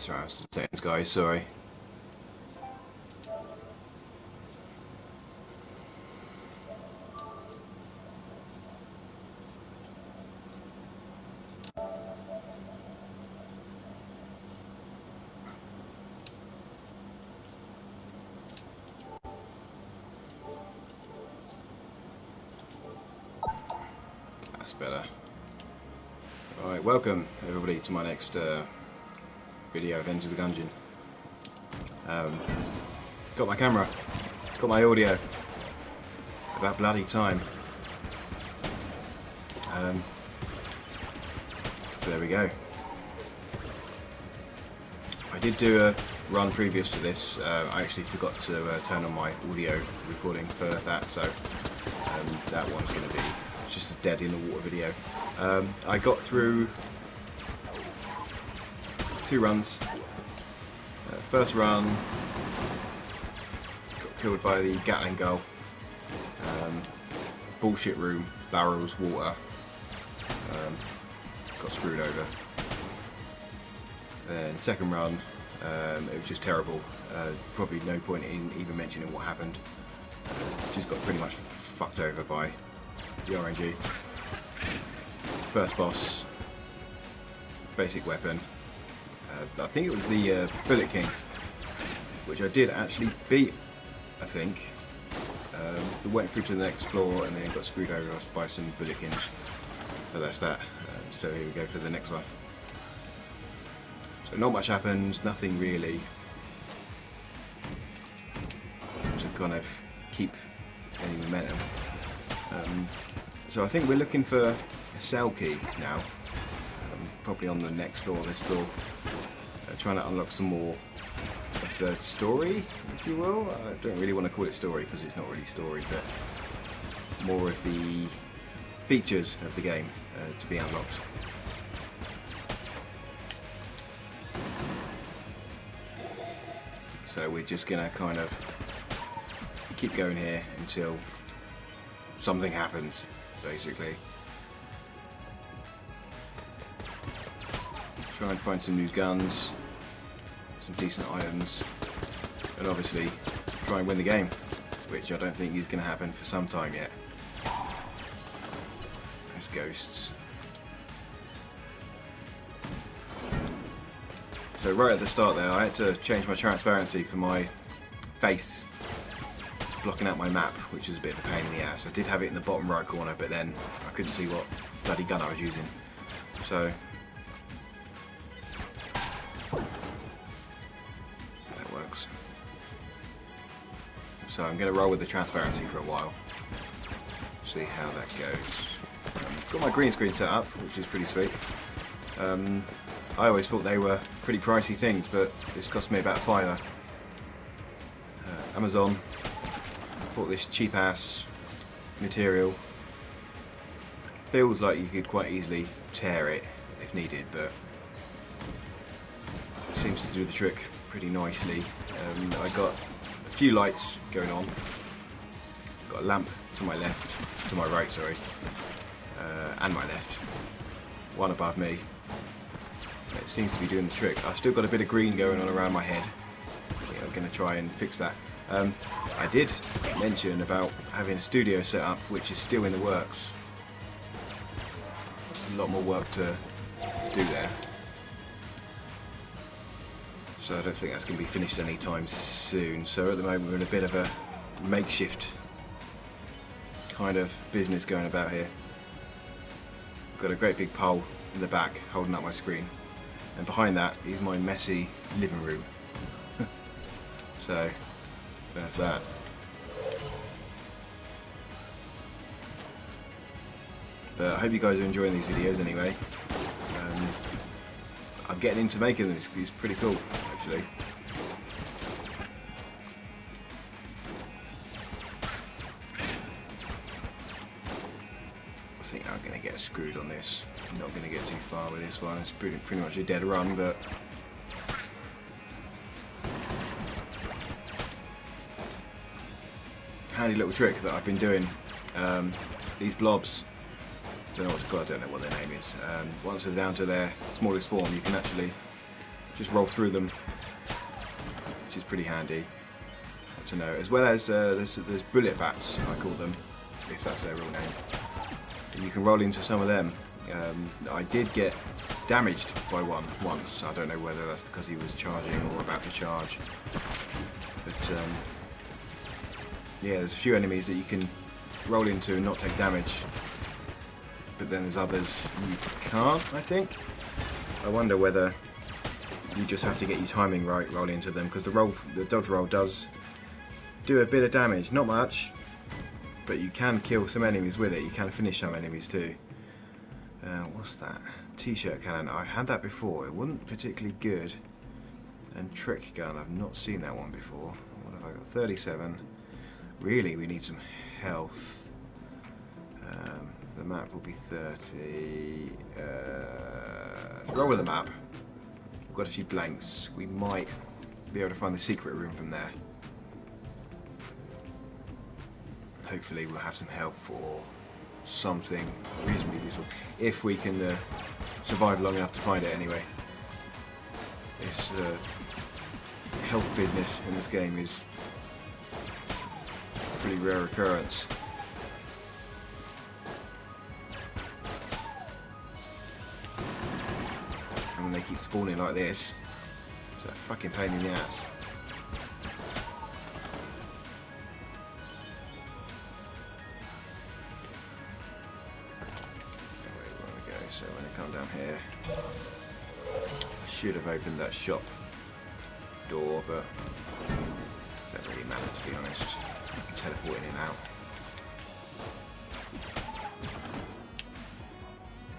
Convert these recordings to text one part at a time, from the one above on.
Sorry, I was saying, guys, sorry. That's better. Alright, welcome everybody to my next video of Enter the Gungeon. Got my camera, got my audio. About bloody time. So there we go. I did do a run previous to this. I actually forgot to turn on my audio recording for that, so that one's going to be just a dead in the water video. I got through 2 runs. First run, got killed by the Gatling gun. Bullshit room, barrels, water. Got screwed over. Then second run, it was just terrible. Probably no point in even mentioning what happened. Just got pretty much fucked over by the RNG. First boss, basic weapon. I think it was the Bullet King, which I did actually beat, I think. Went through to the next floor and then got screwed over by some Bullet Kings. So that's that. So here we go for the next one. So not much happened, nothing really to kind of keep any momentum. So I think we're looking for a cell key now, probably on the next floor, this floor, trying to unlock some more of the story, if you will. I don't really want to call it story because it's not really story, but more of the features of the game to be unlocked. So we're just going to kind of keep going here until something happens, basically. Try and find some new guns, some decent items, and obviously try and win the game, which I don't think is going to happen for some time yet. There's ghosts. So right at the start there, I had to change my transparency for my face, blocking out my map, which was a bit of a pain in the ass. I did have it in the bottom right corner, but then I couldn't see what bloody gun I was using. So that works. So I'm going to roll with the transparency for a while, see how that goes. Got my green screen set up, which is pretty sweet. I always thought they were pretty pricey things, but this cost me about £5. Amazon. Bought this cheap ass material. Feels like you could quite easily tear it if needed, but it seems to do the trick pretty nicely. I got a few lights going on. Got a lamp to my left, to my right, sorry, and my left. One above me. It seems to be doing the trick. I've still got a bit of green going on around my head. I'm going to try and fix that. I did mention about having a studio set up, which is still in the works. A lot more work to do there. So I don't think that's going to be finished anytime soon. So at the moment we're in a bit of a makeshift kind of business going about here. I've got a great big pole in the back holding up my screen. And behind that is my messy living room. So that's that. But I hope you guys are enjoying these videos anyway. I'm getting into making them. It's pretty cool, actually. I think I'm going to get screwed on this. I'm not going to get too far with this one. It's pretty much a dead run, but handy little trick that I've been doing. These blobs, I don't know what to call, I don't know what their name is. Once they're down to their smallest form, you can actually just roll through them, which is pretty handy to know. As well as there's bullet bats, I call them, if that's their real name. And you can roll into some of them. I did get damaged by one once. I don't know whether that's because he was charging or about to charge. But yeah, there's a few enemies that you can roll into and not take damage. But then there's others you can't, I think. I wonder whether you just have to get your timing right rolling into them, because the dodge roll does do a bit of damage, not much, but you can kill some enemies with it. You can finish some enemies too. What's that? T-shirt cannon. I had that before. It wasn't particularly good. And trick gun. I've not seen that one before. What have I got? 37. Really, we need some health. The map will be 30. Roll with the map. We've got a few blanks. We might be able to find the secret room from there. Hopefully we'll have some help for something reasonably useful, if we can survive long enough to find it anyway. This health business in this game is a pretty rare occurrence. And when they keep spawning like this, it's a fucking pain in the ass. So when I come down here, I should have opened that shop door, but it doesn't really matter, to be honest. You can teleport in and out.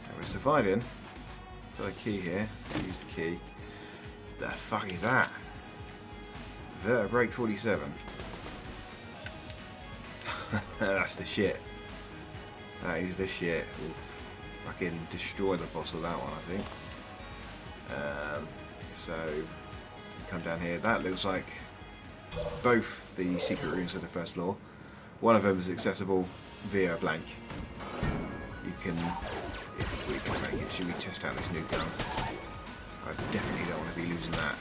And we're surviving. Got a key here. Use the key. The fuck is that? Vertebrate 47. That's the shit. That is the shit. Oof. Fucking destroy the boss of that one, I think. So come down here. That looks like both the secret rooms of the first floor. One of them is accessible via blank. You can, if we can make it, should we test out this new gun? I definitely don't want to be losing that.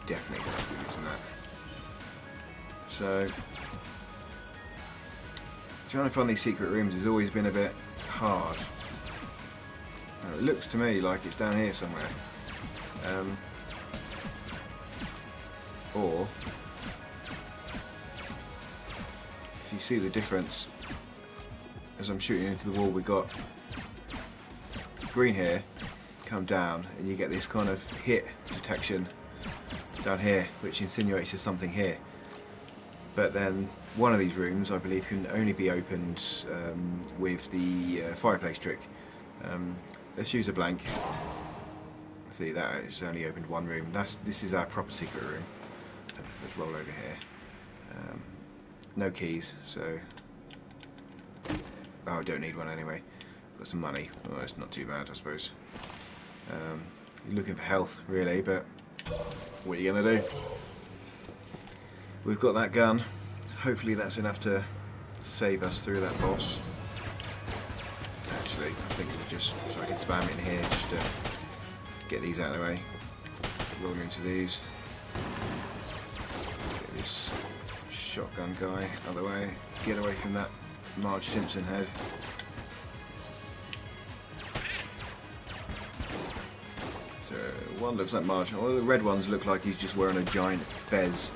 Definitely don't want to be losing that. So trying to find these secret rooms has always been a bit hard. It looks to me like it's down here somewhere. Or if you see the difference, as I'm shooting into the wall, we've got green here, come down, and you get this kind of hit detection down here, which insinuates there's something here. But then one of these rooms, I believe, can only be opened with the fireplace trick. Let's use a blank. See, that is only opened one room. This is our proper secret room. Let's roll over here. No keys, so I don't need one anyway. Got some money. Oh, it's not too bad, I suppose. You're looking for health, really, but what are you gonna do? We've got that gun. Hopefully that's enough to save us through that boss. Actually, I think we'll just, so I can spam it in here just to get these out of the way. Roll into these. Get this shotgun guy out of the way. Get away from that Marge Simpson head. So one looks like Marge. All the red ones look like he's just wearing a giant fez.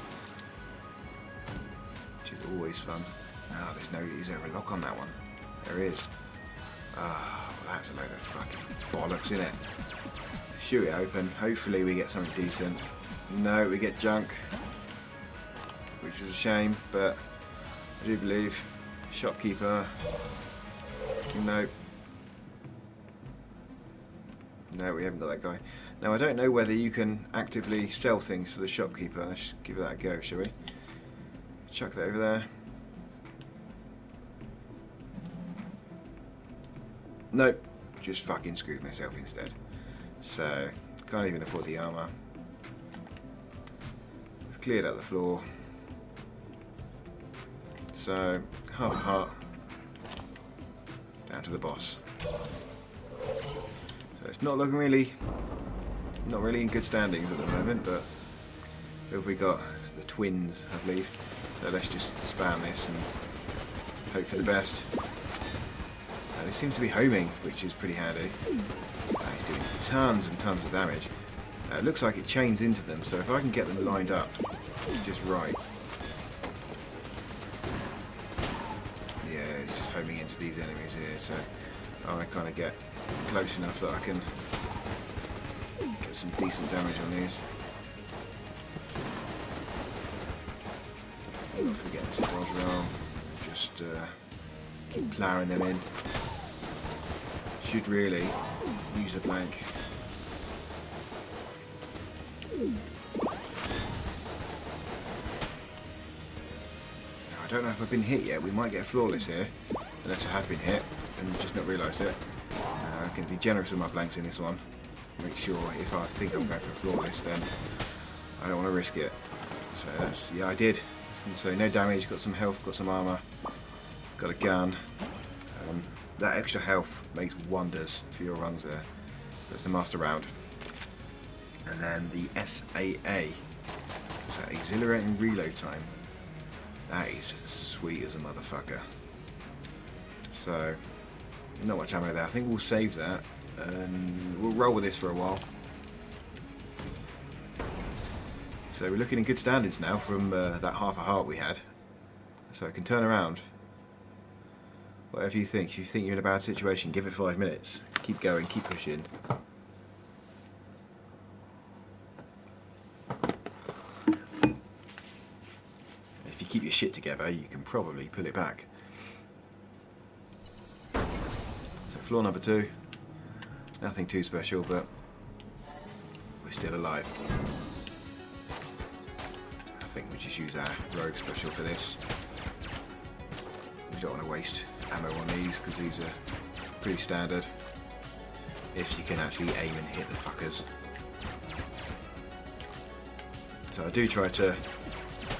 Always fun. Ah, is there a lock on that one? There is. Ah, well, that's a load of fucking bollocks, isn't it? Shoot it open. Hopefully we get something decent. No, we get junk, which is a shame, but I do believe shopkeeper. No. No, we haven't got that guy. Now I don't know whether you can actively sell things to the shopkeeper. Let's give that a go, shall we? Chuck that over there. Nope, just fucking screwed myself instead. So, can't even afford the armour. We've cleared out the floor. So, half a heart. Down to the boss. So it's not looking really not really in good standings at the moment, but who have we got? The twins, I believe. So let's just spam this and hope for the best. It seems to be homing, which is pretty handy. He's doing tons and tons of damage. It looks like it chains into them, so if I can get them lined up just right. Yeah, it's just homing into these enemies here, so I kind of get close enough that I can get some decent damage on these. Not forgetting to dodge around, just keep ploughing them in. Should really use a blank. I don't know if I've been hit yet. We might get flawless here, unless I have been hit and just not realised it. I'm going to be generous with my blanks in this one. Make sure if I think I'm going for flawless, then I don't want to risk it. So that's, yeah, I did. So no damage, got some health, got some armour, got a gun. That extra health makes wonders for your runs there. That's the master round. And then the SAA, so exhilarating reload time. That is sweet as a motherfucker. So, not much ammo there. I think we'll save that and we'll roll with this for a while. So we're looking in good standings now from that half a heart we had. So I can turn around. Whatever you think. If you think you're in a bad situation, give it 5 minutes. Keep going, keep pushing. If you keep your shit together, you can probably pull it back. So floor number 2. Nothing too special, but we're still alive. I think we just use our rogue special for this. We don't want to waste ammo on these because these are pretty standard. If you can actually aim and hit the fuckers. So I do try to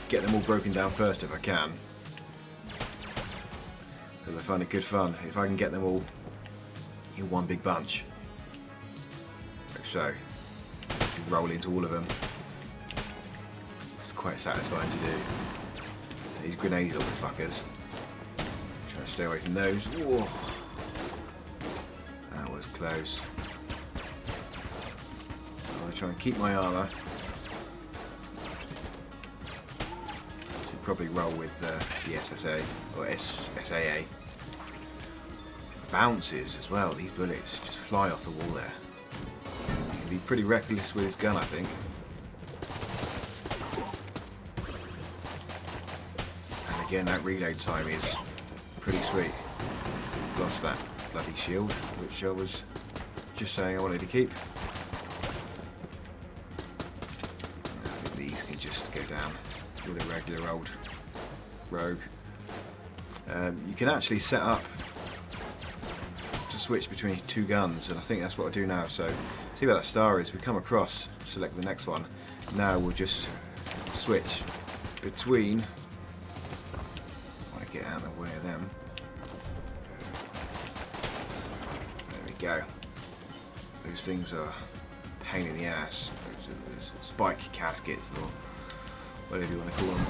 get them all broken down first if I can, because I find it good fun if I can get them all in one big bunch. Like so, you roll into all of them. It's quite satisfying to do. These grenades little fuckers. Try to stay away from those. Whoa. That was close. I'll try and keep my armour. Should probably roll with the SSA or SAA. Bounces as well. These bullets just fly off the wall there. You can be pretty reckless with this gun, I think. And again, that reload time is pretty sweet. Lost that bloody shield, which I was just saying I wanted to keep. I think these can just go down with a regular old rogue. You can actually set up to switch between 2 guns, and I think that's what I do now. So see where that star is, we come across, select the next one. Now we'll just switch between, I want to get out of the way of them. There we go. Those things are a pain in the ass. Those spike caskets, or whatever you want to call them.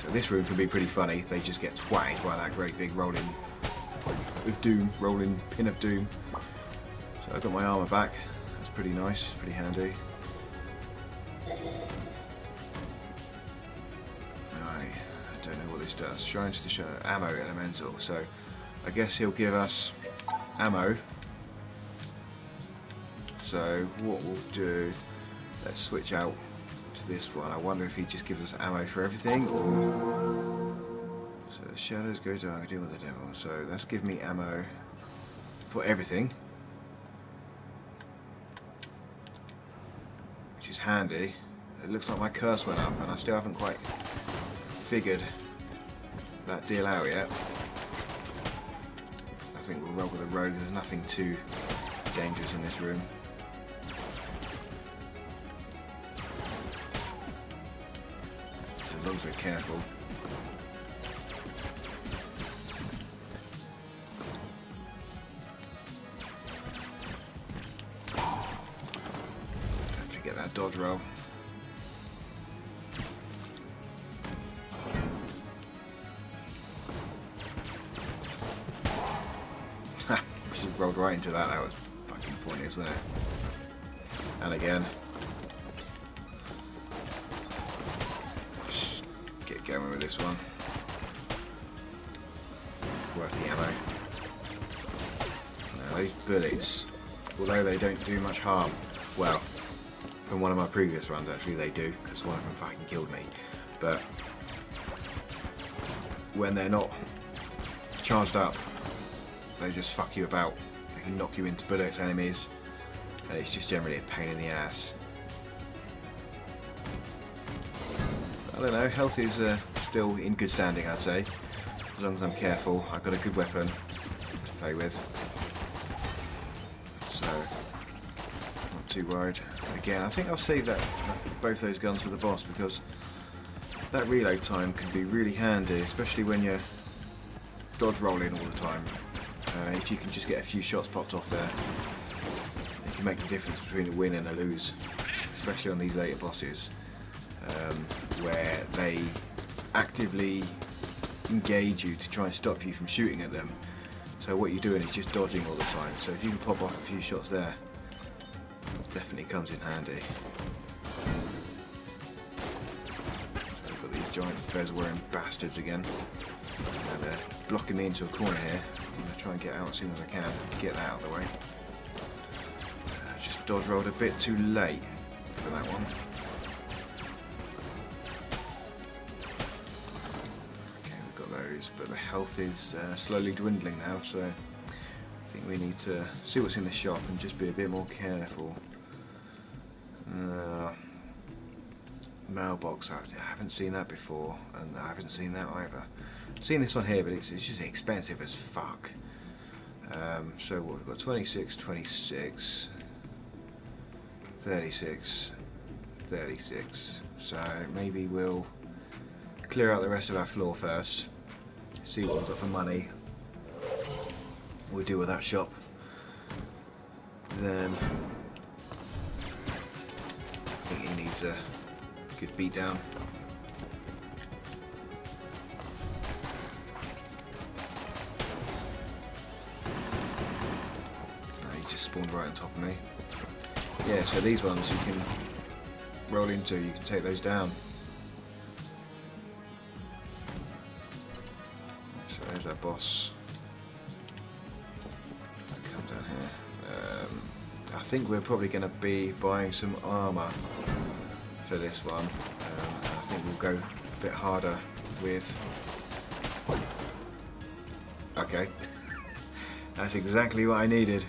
So this room can be pretty funny. They just get twanged by that great big rolling of doom, rolling pin of doom. So I've got my armour back. That's pretty nice, pretty handy. I don't know what this does. Shrines to show ammo elemental. So I guess he'll give us ammo. So what we'll do, let's switch out to this one. I wonder if he just gives us ammo for everything, or so the shadows go dark, deal with the devil. So let's give me ammo for everything, which is handy. It looks like my curse went up, and I still haven't quite figured that deal out yet. I think we'll roll with a rogue. There's nothing too dangerous in this room. As long as we're careful. dodge roll. Ha! Just rolled right into that. That was fucking pointless, wasn't it? And again. Just get going with this one. Worth the ammo. Now those bullets, although they don't do much harm, well, from one of my previous runs actually they do, because one of them fucking killed me. But when they're not charged up, they just fuck you about. They can knock you into bullets, enemies, and it's just generally a pain in the ass. I don't know, health is still in good standing, I'd say, as long as I'm careful. I've got a good weapon to play with, so not too worried. Again, I think I'll save that both those guns for the boss, because that reload time can be really handy, especially when you're dodge rolling all the time. If you can just get a few shots popped off there, it can make the difference between a win and a lose, especially on these later bosses, where they actively engage you to try and stop you from shooting at them. So what you're doing is just dodging all the time. So if you can pop off a few shots there, it definitely comes in handy. So we've got these giant fez-wearing bastards again. And they're blocking me into a corner here. I'm going to try and get out as soon as I can to get that out of the way. Just dodge rolled a bit too late for that one. Okay, we've got those, but the health is slowly dwindling now, so I think we need to see what's in the shop and just be a bit more careful. Mailbox, I haven't seen that before, and I haven't seen that either. I've seen this on here, but it's just expensive as fuck. So what, we've got 26, 26, 36, 36. So maybe we'll clear out the rest of our floor first, see what we've got for money. We'll deal with that shop. Then I think he needs a good beat down. He just spawned right on top of me. Yeah, so these ones you can roll into, you can take those down. So there's our boss. Come down here. I think we're probably going to be buying some armour for this one. I think we'll go a bit harder with... Okay. That's exactly what I needed.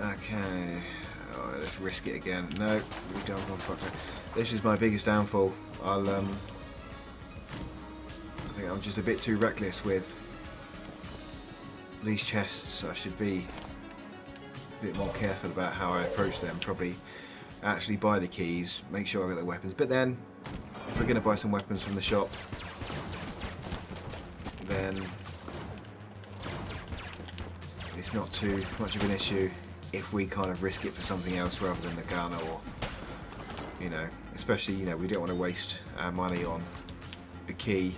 Okay. Oh, let's risk it again. No, we don't want to fuck that. This is my biggest downfall. I think I'm just a bit too reckless with these chests. I should be a bit more careful about how I approach them. Probably actually buy the keys, make sure I get the weapons. But then, if we're going to buy some weapons from the shop, then it's not too much of an issue if we kind of risk it for something else rather than the gun, or, you know, especially, you know, we don't want to waste our money on a key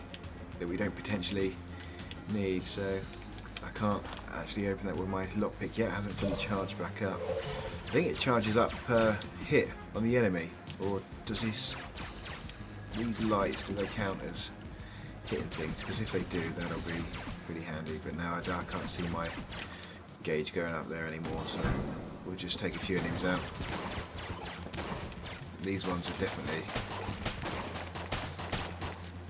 that we don't potentially need. So I can't actually open that with my lockpick yet. It hasn't fully charged back up. I think it charges up per hit on the enemy, or does these lights, do they count as hitting things? Because if they do, that'll be pretty handy. But now I can't see my gauge going up there anymore, so we'll just take a few enemies out. These ones are definitely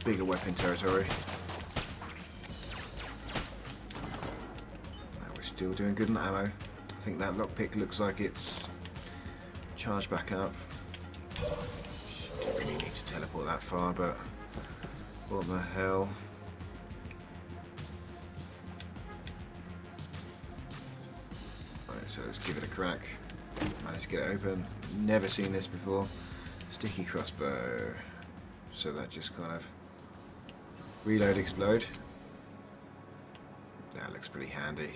bigger weapon territory. We're still doing good on ammo. I think that lockpick looks like it's charged back up. Don't really need to teleport that far, but what the hell? Right, so let's give it a crack. Managed to get it open. Never seen this before. Sticky crossbow. So that just kind of reload, explode. That looks pretty handy.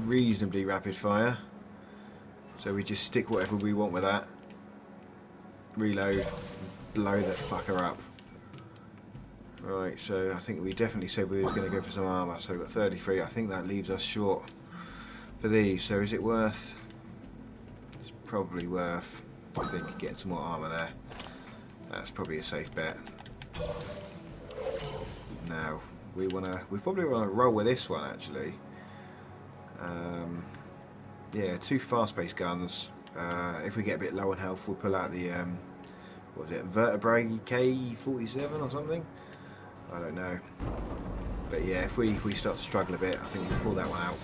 Reasonably rapid fire. So we just stick whatever we want with that. Reload, blow that fucker up. Right, so I think we definitely said we was going to go for some armour. So we've got 33. I think that leaves us short for these. So is it worth? It's probably worth, I think, getting some more armour there. That's probably a safe bet. Now we probably wanna roll with this one actually. Yeah, 2 fast-paced guns. If we get a bit low on health, we'll pull out the what was it, vertebrae K47 or something? I don't know. But yeah, if we start to struggle a bit, I think we'll pull that one out.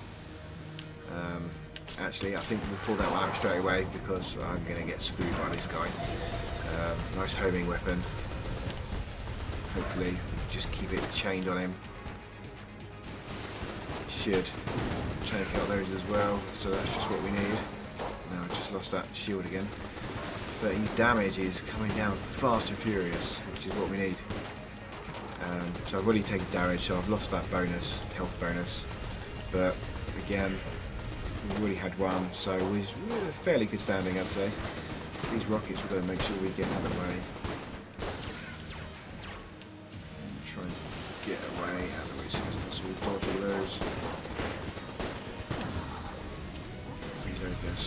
Actually, I think we'll pull that one out straight away because I'm going to get screwed by this guy. Nice homing weapon. Hopefully, just keep it chained on him. Should take out those as well, so that's just what we need. Now I just lost that shield again. But his damage is coming down fast and furious, which is what we need. So I've already taken damage, so I've lost that bonus, health bonus. But again, we've already had one, so we're fairly good standing, I'd say. These rockets, we've got to make sure we get out of the way. And try and get away out of the way as soon as possible. Dodge all those. Reload this.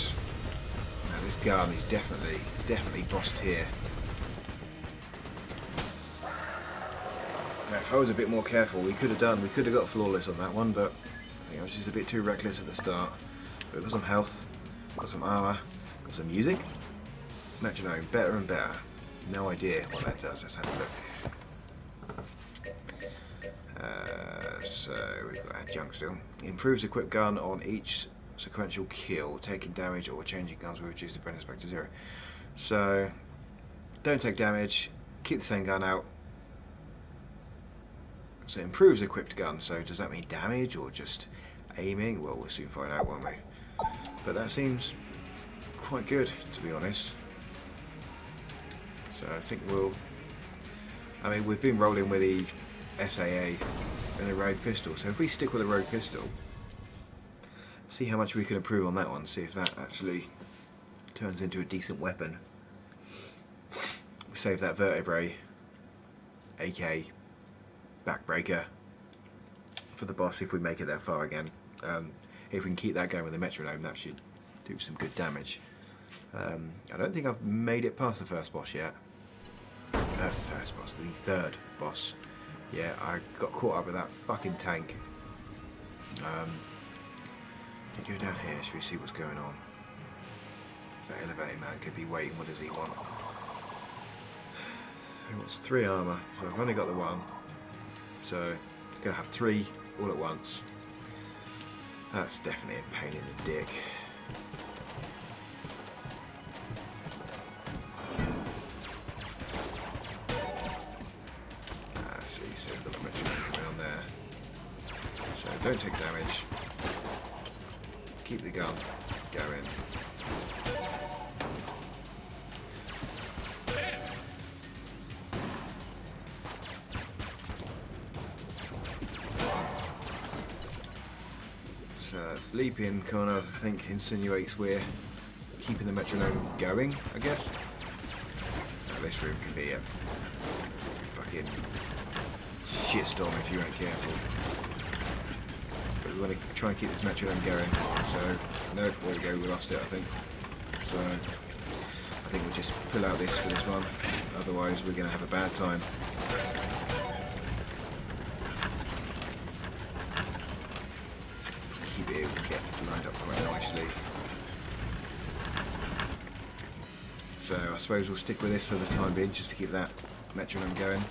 Now this gun is definitely bossed here. Now if I was a bit more careful, we could have got flawless on that one, but I think I was just a bit too reckless at the start. But we've got some health, got some armour, got some music. Metronome, better and better. No idea what that does. Let's have a look. So we've got adjunct still. Improves equipped gun on each sequential kill. Taking damage or changing guns will reduce the bonus back to 0. So don't take damage. Keep the same gun out. So it improves equipped gun. So does that mean damage or just aiming? Well, we'll soon find out, won't we? But that seems quite good, to be honest. So I think we've been rolling with the SAA and the rogue pistol. So if we stick with the rogue pistol, see how much we can improve on that one. See if that actually turns into a decent weapon. We save that vertebrae, AK, backbreaker for the boss if we make it that far again. If we can keep that going with the metronome, that should do some good damage. I don't think I've made it past the first boss yet. The third boss. Yeah, I got caught up with that fucking tank. We go down here, should we see what's going on? That elevating man could be waiting, what does he want? He wants 3 armour, so I've only got the 1. So, I'm going to have 3 all at once. That's definitely a pain in the dick. So I've got the metronome coming on there. So don't take damage. Keep the gun going. So leaping kind of, I think, insinuates we're keeping the metronome going, I guess. Now, this room can be a fucking shitstorm if you ain't careful. But we want to try and keep this metronome going. So, no, there we go, we lost it, I think. So, I think we'll just pull out this for this one. Otherwise, we're going to have a bad time. Keep it, we'll get lined up quite nicely. So, I suppose we'll stick with this for the time being, just to keep that metronome going.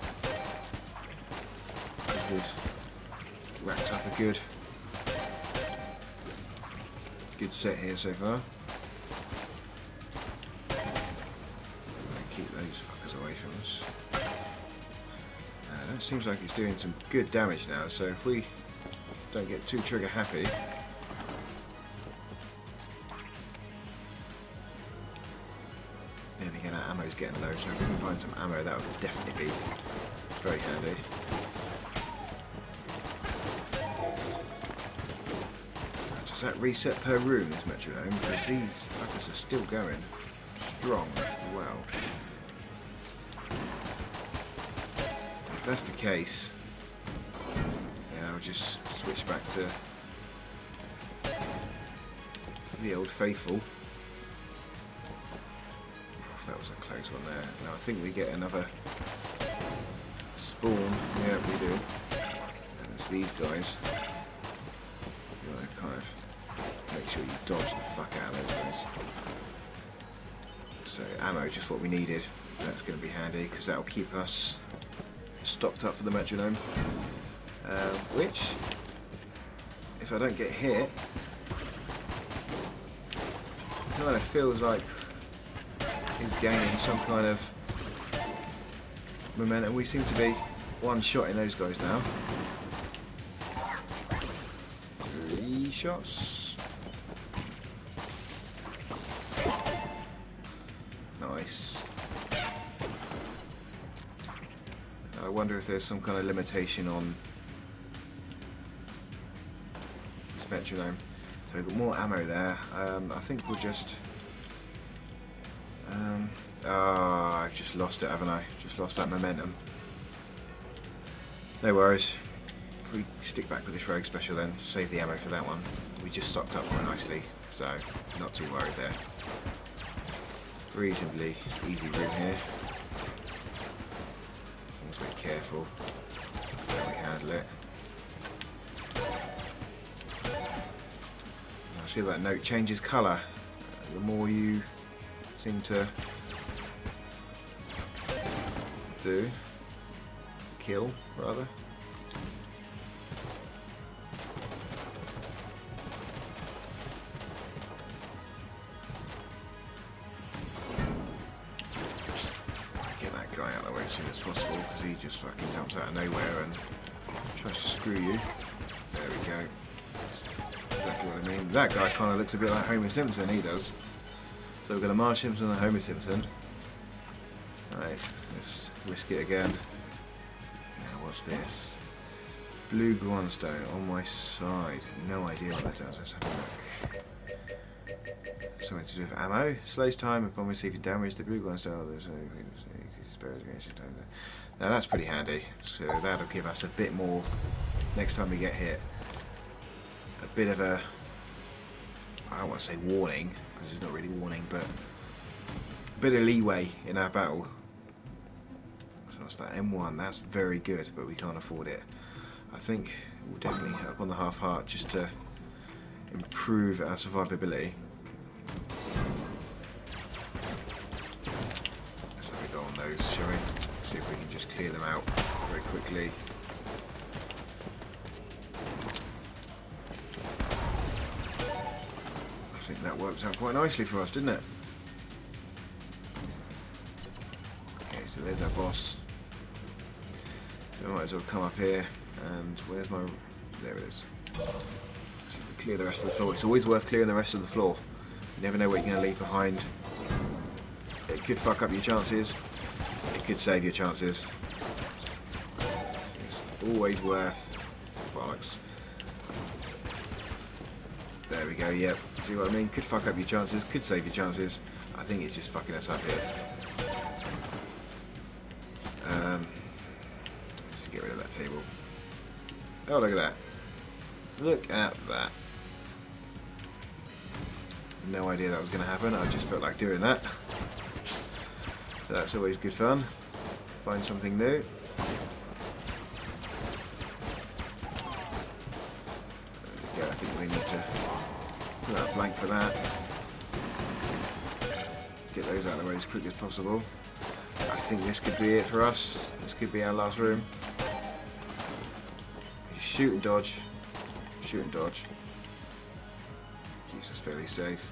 Racked up a good set here so far. Keep those fuckers away from us. That seems like it's doing some good damage now, so if we don't get too trigger happy, then again our ammo's getting low, so if we can find some ammo that would definitely be very handy. that reset per room, this metronome? Because these fuckers are still going strong as well. If that's the case, yeah, I'll just switch back to the old faithful. That was a close one there. Now I think we get another spawn. Yeah, we do. And it's these guys. You want to kind of make sure you dodge the fuck out of those guys. So ammo, just what we needed. That's going to be handy because that'll keep us stocked up for the metronome. Which, if I don't get hit, kind of feels like he's gaining some kind of momentum. We seem to be one-shotting those guys now. 3 shots. Nice. I wonder if there's some kind of limitation on this metronome. So we've got more ammo there. I think we'll just... I've just lost it, haven't I? Just lost that momentum. No worries. If we stick back with this rogue special then, save the ammo for that one. We just stocked up quite nicely, so not too worried there. Reasonably easy room here. As long as we're careful how we handle it. I see that note changes colour. The more you seem to kill, rather. Get that guy out of the way as soon as possible because he just fucking jumps out of nowhere and tries to screw you. There we go. That's exactly what I mean. That guy kind of looks a bit like Homer Simpson, he does. So we're going to Marge Simpson and Homer Simpson. Alright, let's risk it again. Now what's this? Blue grindstone on my side. No idea what that does. Let's have a look. Something to do with ammo. Slows time upon receiving damage. The blue grindstone. Now that's pretty handy. So that'll give us a bit more next time we get hit. A bit of a, I don't want to say warning, because it's not really warning, but a bit of leeway in our battle. So what's that? M1, that's very good, but we can't afford it. I think we'll definitely hit up on the half heart just to improve our survivability. Let's have a go on those, shall we? See if we can just clear them out very quickly. I think that worked out quite nicely for us, didn't it? Okay, so there's our boss. So I might as well come up here and where's my... there it is. So if we clear the rest of the floor. It's always worth clearing the rest of the floor. You never know what you're going to leave behind. It could fuck up your chances. It could save your chances. It's always worth... bollocks. There we go, yep. See what I mean? Could fuck up your chances, could save your chances. I think it's just fucking us up here. Let's get rid of that table. Oh, look at that. Look at that. No idea that was going to happen, I just felt like doing that. So that's always good fun. Find something new. There we go, I think we need to put out a blank for that. Get those out of the way as quick as possible. I think this could be it for us. This could be our last room. Shoot and dodge. Shoot and dodge. Keeps us fairly safe.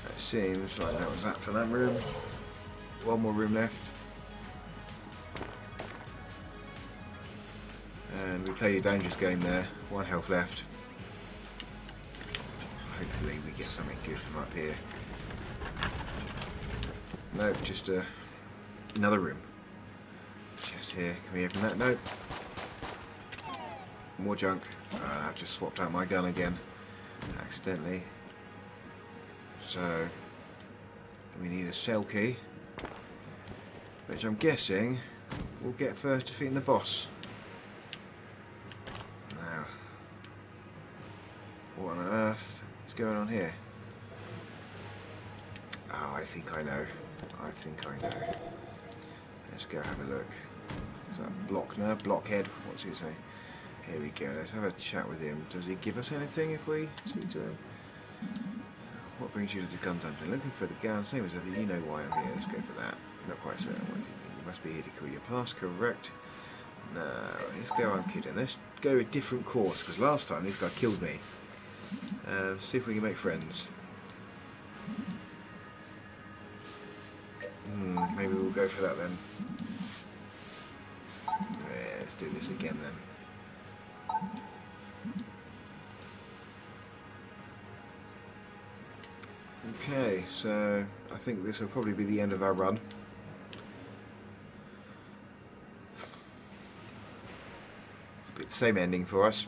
It seems like that was that for that room. One more room left. And we played a dangerous game there. 1 health left. Hopefully we get something good from up here. Nope, just another room. Just here. Can we open that? Nope. More junk. I've just swapped out my gun again. accidentally. So we need a cell key, which I'm guessing we'll get first defeating the boss. Now, what on earth is going on here? Oh, I think I know. I think I know. Let's go have a look. Is that Blockner? Blockhead? What's he say? Here we go. Let's have a chat with him. Does he give us anything if we speak to him? What brings you to the gun dungeon? Looking for the gun. Same as ever. You know why I'm here. Let's go for that. Not quite certain what you mean. You must be here to kill your past. Correct. No. Let's go. I'm kidding. Let's go a different course because last time this guy killed me. See if we can make friends. Maybe we'll go for that then. Yeah, let's do this again then. Okay, so I think this will probably be the end of our run. It'll be the same ending for us.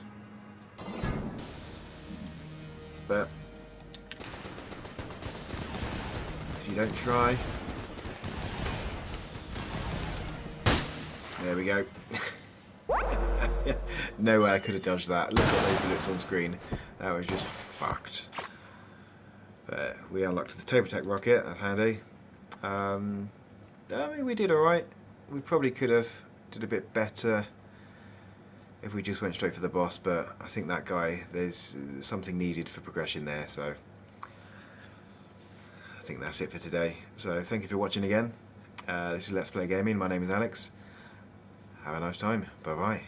But if you don't try... There we go. No way I could have dodged that. Look at those bullets on screen. That was just fucked. But we unlocked the table tech rocket. That's handy. I mean, we did alright. We probably could have did a bit better if we just went straight for the boss, but I think that guy, there's something needed for progression there, so I think that's it for today. So thank you for watching again. This is Let's Play Gaming. My name is Alex. Have a nice time. Bye bye.